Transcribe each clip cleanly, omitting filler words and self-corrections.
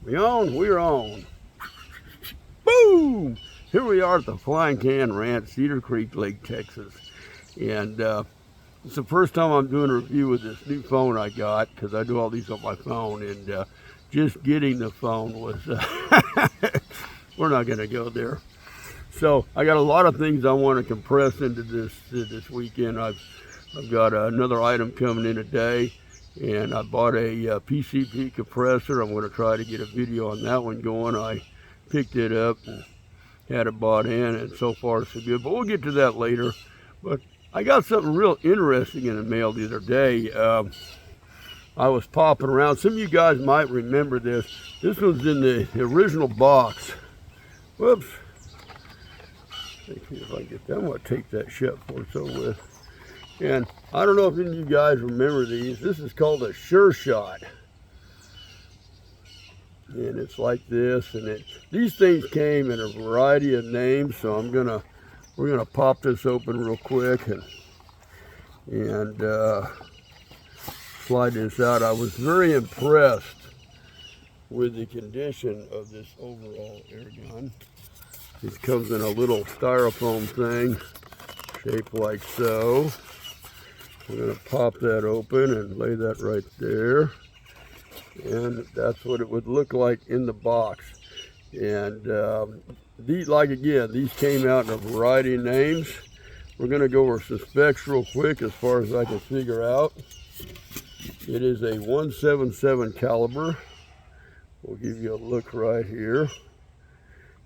We on? We're on. Boom! Here we are at the Flying Can Ranch, Cedar Creek, Lake, Texas. And it's the first time I'm doing a review with this new phone I got, because I do all these on my phone. And just getting the phone was, we're not going to go there. So I got a lot of things I want to compress into this weekend. I've got another item coming in today. And I bought a PCP compressor. I'm going to try to get a video on that one going. I picked it up and had it bought in, and so far so good. But we'll get to that later. But I got something real interesting in the mail the other day. I was popping around. Some of you guys might remember this. This was in the original box. Whoops. Let's see if I can get that. I'm going to take that shut for it's over with. And I don't know if any of you guys remember these. This is called a Sure Shot. And it's like this. And these things came in a variety of names. So we're gonna pop this open real quick and slide this out. I was very impressed with the condition of this overall air gun. It comes in a little styrofoam thing shaped like so. We're going to pop that open and lay that right there. And that's what it would look like in the box. And these came out in a variety of names. We're going to go over some specs real quick as far as I can figure out. It is a 177 caliber. We'll give you a look right here.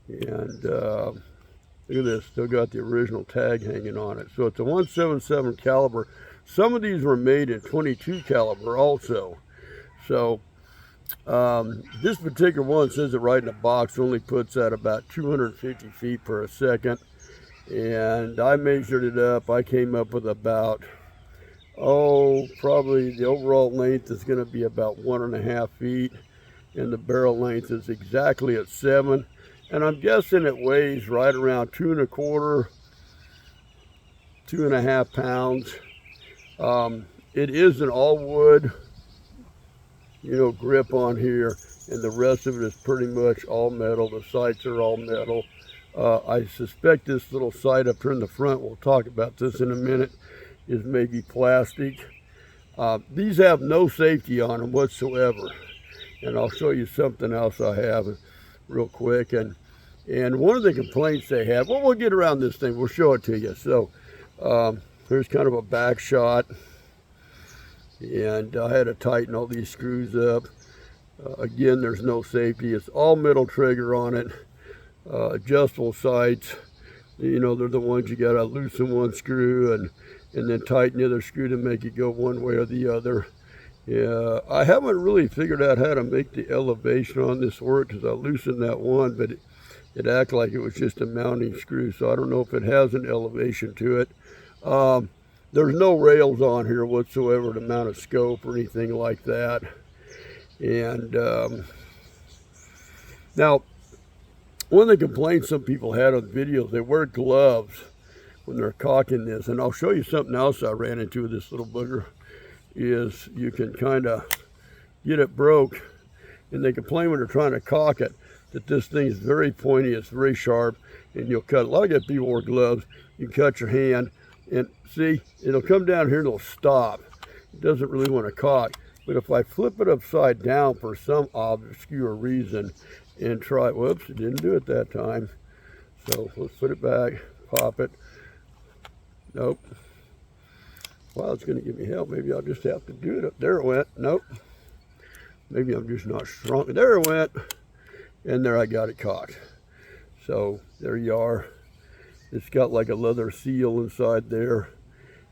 And look at this, still got the original tag hanging on it. So it's a 177 caliber. Some of these were made in 22 caliber also. So this particular one, says it right in the box, only puts out about 250 feet per second. And I measured it up. I came up with about, probably the overall length is going to be about 1.5 feet. And the barrel length is exactly at 7. And I'm guessing it weighs right around 2.25, 2.5 pounds. It is an all wood, grip on here, and the rest of it is pretty much all metal. The sights are all metal. I suspect this little sight up here in the front, we'll talk about this in a minute, is maybe plastic. These have no safety on them whatsoever. And I'll show you something else I have real quick. And one of the complaints they have, well, we'll get around this thing, we'll show it to you. So here's kind of a back shot. And I had to tighten all these screws up. Again, there's no safety. It's all metal trigger on it. Adjustable sights. They're the ones you got to loosen one screw and then tighten the other screw to make it go one way or the other. Yeah, I haven't really figured out how to make the elevation on this work because I loosened that one, but it acted like it was just a mounting screw, so I don't know if it has an elevation to it. There's no rails on here whatsoever to mount a scope or anything like that. And now, one of the complaints some people had on videos, they wear gloves when they're cocking this. And I'll show you something else I ran into with this little booger, is you can kind of get it broke. And they complain when they're trying to cock it that this thing is very pointy, it's very sharp, and you'll cut. A lot of people wear gloves, you cut your hand, and see, it'll come down here and it'll stop. It doesn't really want to cock. But if I flip it upside down for some obscure reason and try, whoops, it didn't do it that time. So let's put it back, pop it. Nope. Wow, it's going to give me hell. Maybe I'll just have to do it. There it went. Nope. Maybe I'm just not strong. There it went. And there I got it cocked. So there you are. It's got like a leather seal inside there.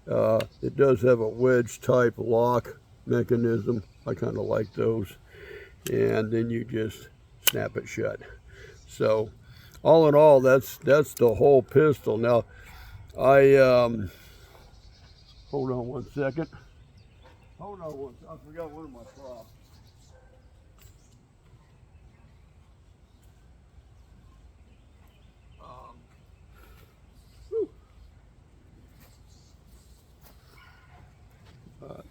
It does have a wedge type lock mechanism. I kind of like those. And then you just snap it shut. So all in all, that's the whole pistol. Now I hold on one second. Hold on one. I forgot one of my props.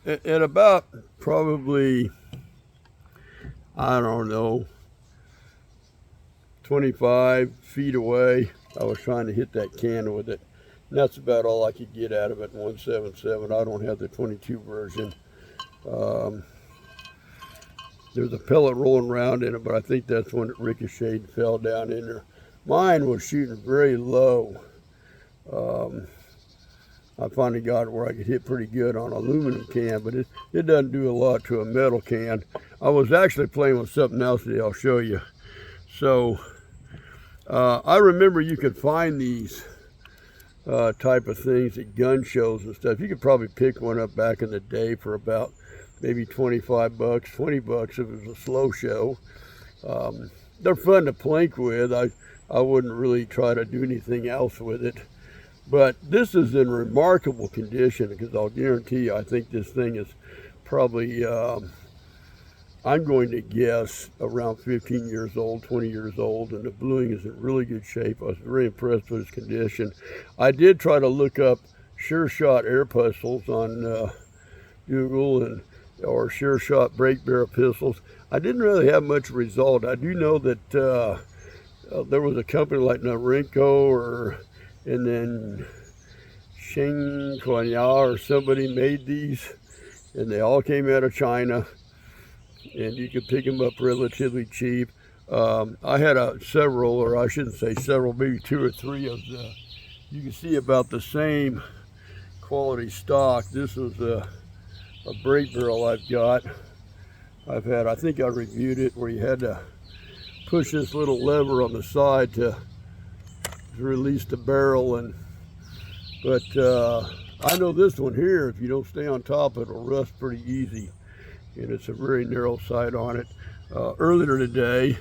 At about probably, I don't know, 25 feet away. I was trying to hit that can with it. And that's about all I could get out of it in 177. I don't have the 22 version. There's a pellet rolling around in it, but I think that's when it ricocheted and fell down in there. Mine was shooting very low. I finally got it where I could hit pretty good on an aluminum can, but it doesn't do a lot to a metal can. I was actually playing with something else today I'll show you. So I remember you could find these type of things at gun shows and stuff. You could probably pick one up back in the day for about maybe 25 bucks, 20 bucks if it was a slow show. They're fun to plink with. I wouldn't really try to do anything else with it. But this is in remarkable condition, because I'll guarantee you, I think this thing is probably, I'm going to guess, around 15 years old, 20 years old, and the bluing is in really good shape. I was very impressed with its condition. I did try to look up Sure Shot air pistols on Google or Sure Shot break barrel pistols. I didn't really have much result. I do know that there was a company like Norinco and then Sheng Kuanya or somebody made these, and they all came out of China, and you could pick them up relatively cheap. I had several, or I shouldn't say several, maybe 2 or 3 of the, you can see about the same quality stock. This was a break barrel I've got. I think I reviewed it, where you had to push this little lever on the side to release the barrel, but I know this one here, if you don't stay on top, it'll rust pretty easy, and it's a very narrow sight on it. Earlier today,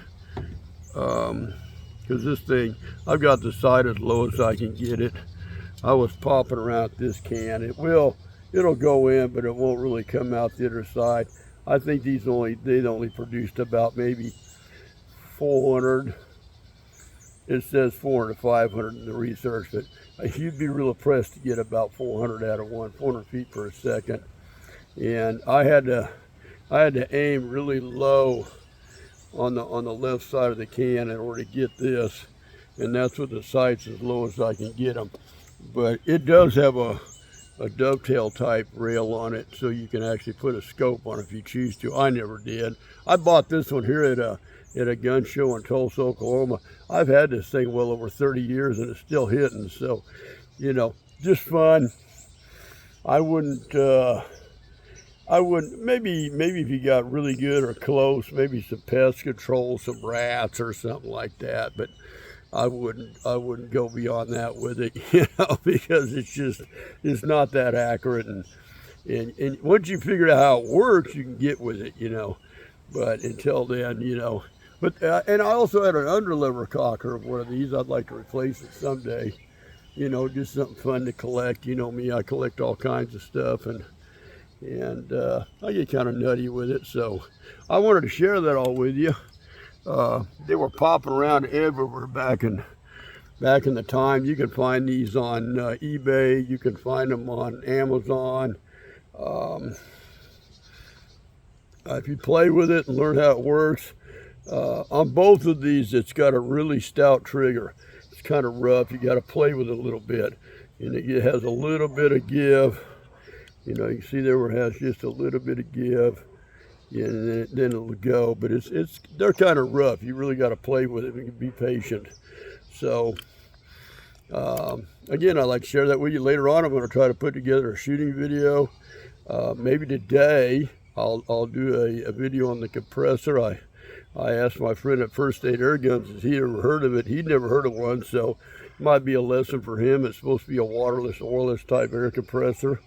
because this thing, I've got the sight as low as I can get it, I was popping around this can. It'll go in, but it won't really come out the other side. I think they only produced about maybe 400. It says 400 to 500 in the research, but you'd be real impressed to get about 400 out of one, 400 feet per second. And I had to aim really low on the left side of the can in order to get this, and that's with the sights as low as I can get them. But it does have a dovetail type rail on it, so you can actually put a scope on it if you choose to. I never did. I bought this one here at a gun show in Tulsa, Oklahoma. I've had this thing well over 30 years and it's still hitting, so just fun. I wouldn't maybe if you got really good or close, maybe some pest control, some rats or something like that, but I wouldn't go beyond that with it, because it's not that accurate, and once you figure out how it works, you can get with it, but until then, but and I also had an underlever cocker of one of these. I'd like to replace it someday, just something fun to collect. You know me, I collect all kinds of stuff, and I get kind of nutty with it, so I wanted to share that all with you. They were popping around everywhere back in the time. You can find these on eBay. You can find them on Amazon. If you play with it and learn how it works, on both of these, it's got a really stout trigger. It's kind of rough. You got to play with it a little bit, and it has a little bit of give. You can see there where it has just a little bit of give. Yeah, and then it'll go, but they're kind of rough. You really got to play with it and be patient. So again, I'd like to share that with you. Later on, I'm going to try to put together a shooting video. Maybe today I'll do a video on the compressor. I asked my friend at First State Air Guns, has he ever heard of it? He'd never heard of one, so it might be a lesson for him. It's supposed to be a waterless, oilless type air compressor.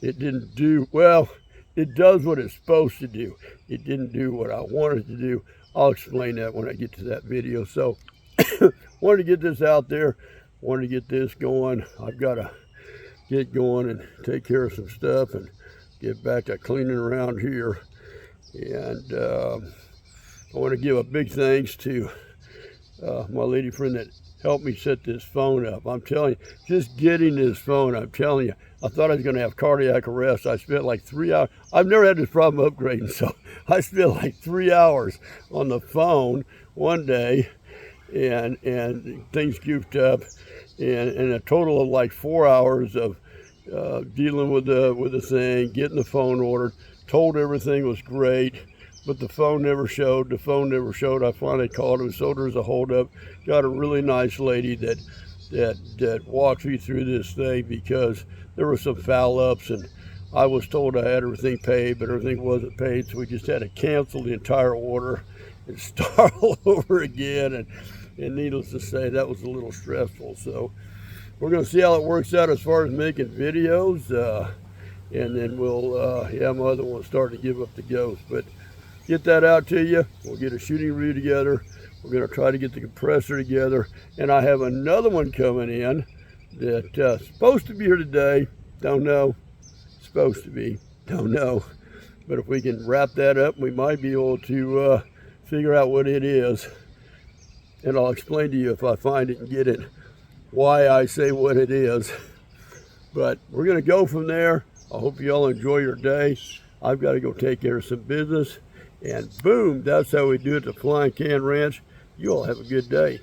It didn't do well. It does what it's supposed to do. It didn't do what I wanted to do. I'll explain that when I get to that video. So, wanted to get this out there. Wanted to get this going. I've got to get going and take care of some stuff and get back to cleaning around here. And I want to give a big thanks to my lady friend that helped me set this phone up. I'm telling you, just getting this phone, I'm telling you, I thought I was going to have cardiac arrest. I spent like 3 hours. I've never had this problem upgrading, so I spent like 3 hours on the phone one day, and things goofed up, and a total of like 4 hours of dealing with the thing, getting the phone ordered, told everything was great, but the phone never showed. I finally called him, sold her as a holdup, got a really nice lady that walked me through this thing, because there were some foul ups, and I was told I had everything paid, but everything wasn't paid, so we just had to cancel the entire order and start all over again. And needless to say, that was a little stressful. So we're going to see how it works out as far as making videos, and then we'll, yeah, my other one's starting to give up the ghost, but get that out to you. We'll get a shooting reel together. We're going to try to get the compressor together, and I have another one coming in that's supposed to be here today. Don't know. Supposed to be. Don't know. But if we can wrap that up, we might be able to figure out what it is. And I'll explain to you, if I find it and get it, why I say what it is. But we're going to go from there. I hope you all enjoy your day. I've got to go take care of some business. And boom, that's how we do it at the Flying Can Ranch. You all have a good day.